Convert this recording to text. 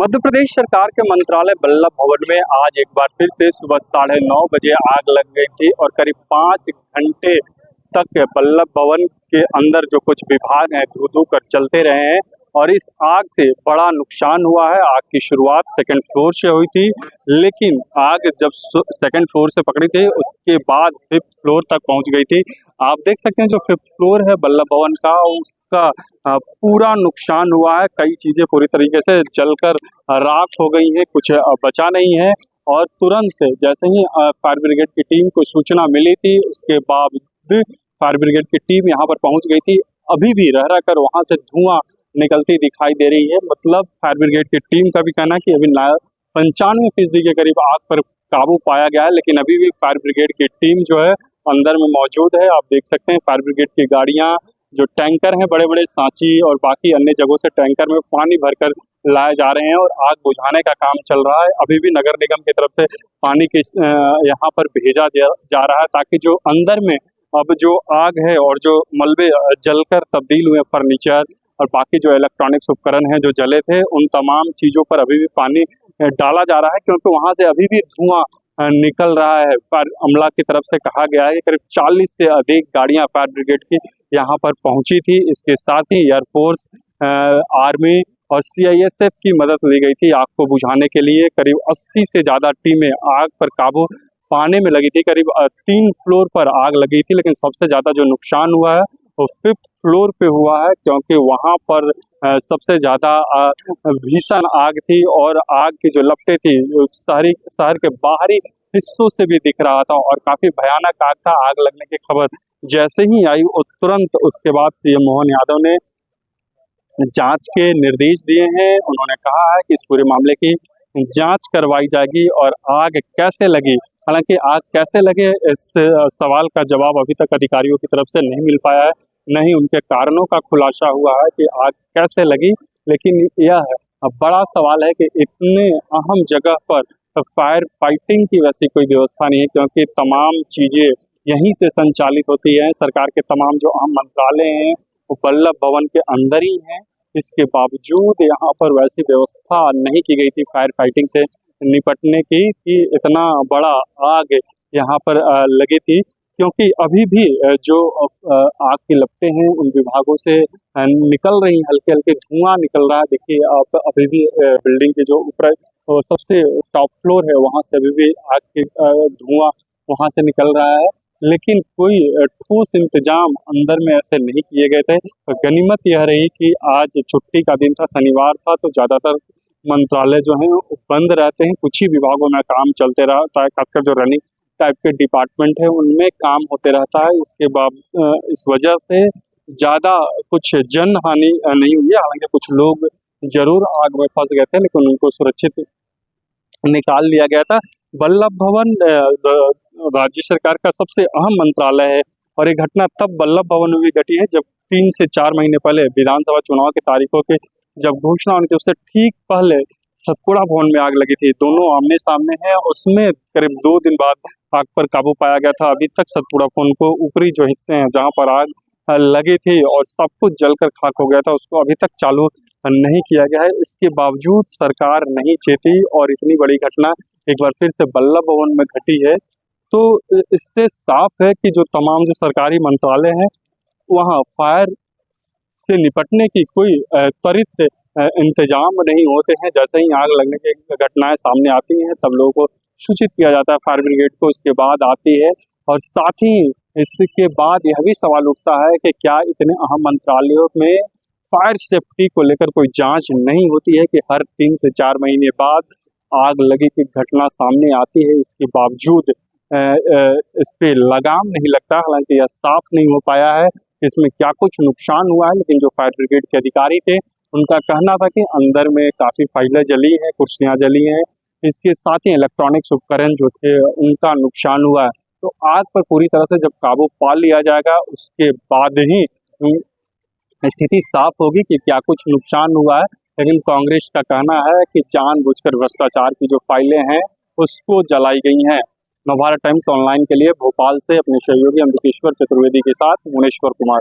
मध्य प्रदेश सरकार के मंत्रालय बल्लभ भवन में आज एक बार फिर से सुबह 9:30 बजे आग लग गई थी और करीब 5 घंटे तक बल्लभ भवन के अंदर जो कुछ विभाग हैं धू धू कर चलते रहे हैं और इस आग से बड़ा नुकसान हुआ है। आग की शुरुआत सेकंड फ्लोर से हुई थी, लेकिन आग जब सेकंड फ्लोर से पकड़ी थी उसके बाद 5th फ्लोर तक पहुंच गई थी। आप देख सकते हैं जो 5th फ्लोर है बल्लभ भवन का, उसका पूरा नुकसान हुआ है। कई चीजें पूरी तरीके से जलकर राख हो गई है, कुछ बचा नहीं है। और तुरंत जैसे ही फायर ब्रिगेड की टीम को सूचना मिली थी, उसके बाद फायर ब्रिगेड की टीम यहाँ पर पहुंच गई थी। अभी भी रह रह कर वहां से धुआं निकलती दिखाई दे रही है। मतलब फायर ब्रिगेड की टीम का भी कहना है कि अभी 95% के करीब आग पर काबू पाया गया है, लेकिन अभी भी फायर ब्रिगेड की टीम जो है अंदर में मौजूद है। आप देख सकते हैं फायर ब्रिगेड की गाड़ियां, जो टैंकर हैं बड़े बड़े सांची और बाकी अन्य जगहों से टैंकर में पानी भरकर लाए जा रहे हैं और आग बुझाने का काम चल रहा है। अभी भी नगर निगम की तरफ से पानी के यहाँ पर भेजा जा रहा है, ताकि जो अंदर में अब जो आग है और जो मलबे जलकर तब्दील हुए फर्नीचर और बाकी जो इलेक्ट्रॉनिक्स उपकरण हैं जो जले थे, उन तमाम चीज़ों पर अभी भी पानी डाला जा रहा है, क्योंकि वहाँ से अभी भी धुआं निकल रहा है। फायर अमला की तरफ से कहा गया है कि करीब 40 से अधिक गाड़ियां फायर ब्रिगेड की यहाँ पर पहुंची थी। इसके साथ ही एयरफोर्स, आर्मी और सीआईएसएफ की मदद ली गई थी आग को बुझाने के लिए। करीब 80 से ज़्यादा टीमें आग पर काबू पाने में लगी थी। करीब 3 फ्लोर पर आग लगी थी, लेकिन सबसे ज़्यादा जो नुकसान हुआ है वो 5th फ्लोर पे हुआ है, क्योंकि वहाँ पर सबसे ज़्यादा भीषण आग थी और आग की जो लपटें थी शहर के बाहरी हिस्सों से भी दिख रहा था और काफ़ी भयानक आग था। आग लगने की खबर जैसे ही आई और तुरंत उसके बाद सीएम मोहन यादव ने जांच के निर्देश दिए हैं। उन्होंने कहा है कि इस पूरे मामले की जांच करवाई जाएगी और आग कैसे लगी, हालांकि आग कैसे लगे इस सवाल का जवाब अभी तक अधिकारियों की तरफ से नहीं मिल पाया है, न ही उनके कारणों का खुलासा हुआ है कि आग कैसे लगी। लेकिन यह बड़ा सवाल है कि इतने अहम जगह पर फायर फाइटिंग की वैसी कोई व्यवस्था नहीं है, क्योंकि तमाम चीज़ें यहीं से संचालित होती हैं। सरकार के तमाम जो अहम मंत्रालय हैं वो बल्लभ भवन के अंदर ही हैं। इसके बावजूद यहाँ पर वैसी व्यवस्था नहीं की गई थी फायर फाइटिंग से निपटने की कि इतना बड़ा आग यहाँ पर लगी थी, क्योंकि अभी भी जो आग की लपटें हैं उन विभागों से निकल रही, हल्के हल्के धुआं निकल रहा है। देखिए आप अभी भी बिल्डिंग के जो ऊपर सबसे टॉप फ्लोर है वहाँ से अभी भी आग के धुआं वहाँ से निकल रहा है, लेकिन कोई ठोस इंतजाम अंदर में ऐसे नहीं किए गए थे। गनीमत यह रही कि आज छुट्टी का दिन था, शनिवार था, तो ज़्यादातर मंत्रालय जो हैं बंद रहते हैं। कुछ ही विभागों में काम चलते रहता है, खासकर जो रनिंग टाइप के डिपार्टमेंट है उनमें काम होते रहता है। इसके बाद इस वजह से ज़्यादा कुछ जन हानि नहीं हुई है। हालांकि कुछ लोग जरूर आग में फंस गए थे, लेकिन उनको सुरक्षित निकाल लिया गया था। बल्लभ भवन राज्य सरकार का सबसे अहम मंत्रालय है और ये घटना तब बल्लभ भवन में भी घटी है जब 3 से 4 महीने पहले विधानसभा चुनाव की तारीखों के जब घोषणा होनी थी, उससे ठीक पहले सतपुड़ा भवन में आग लगी थी। दोनों आमने सामने हैं, उसमें करीब 2 दिन बाद आग पर काबू पाया गया था। अभी तक सतपुड़ा भवन को ऊपरी जो हिस्से हैं जहाँ पर आग लगी थी और सब कुछ जलकर खाक हो गया था, उसको अभी तक चालू नहीं किया गया है। इसके बावजूद सरकार नहीं चेती और इतनी बड़ी घटना एक बार फिर से बल्लभ भवन में घटी है। तो इससे साफ है कि जो तमाम जो सरकारी मंत्रालय हैं वहाँ फायर से निपटने की कोई त्वरित इंतजाम नहीं होते हैं। जैसे ही आग लगने की घटनाएं सामने आती हैं तब लोगों को सूचित किया जाता है फायर ब्रिगेड को, उसके बाद आती है। और साथ ही इसके बाद यह भी सवाल उठता है कि क्या इतने अहम मंत्रालयों में फायर सेफ्टी को लेकर कोई जांच नहीं होती है कि हर 3 से 4 महीने बाद आग लगी की घटना सामने आती है, इसके बावजूद इस पे लगाम नहीं लगता। हालांकि यह साफ नहीं हो पाया है इसमें क्या कुछ नुकसान हुआ है, लेकिन जो फायर ब्रिगेड के अधिकारी थे उनका कहना था कि अंदर में काफ़ी फाइलें जली हैं, कुर्सियाँ जली हैं, इसके साथ ही इलेक्ट्रॉनिक्स उपकरण जो थे उनका नुकसान हुआ है। तो आग पर पूरी तरह से जब काबू पा लिया जाएगा उसके बाद ही स्थिति साफ होगी कि क्या कुछ नुकसान हुआ है। लेकिन कांग्रेस का कहना है कि जानबूझकर भ्रष्टाचार की जो फाइलें हैं उसको जलाई गई हैं। नवभारत टाइम्स ऑनलाइन के लिए भोपाल से अपने सहयोगी अमृतेश्वर चतुर्वेदी के साथ मुनेश्वर कुमार।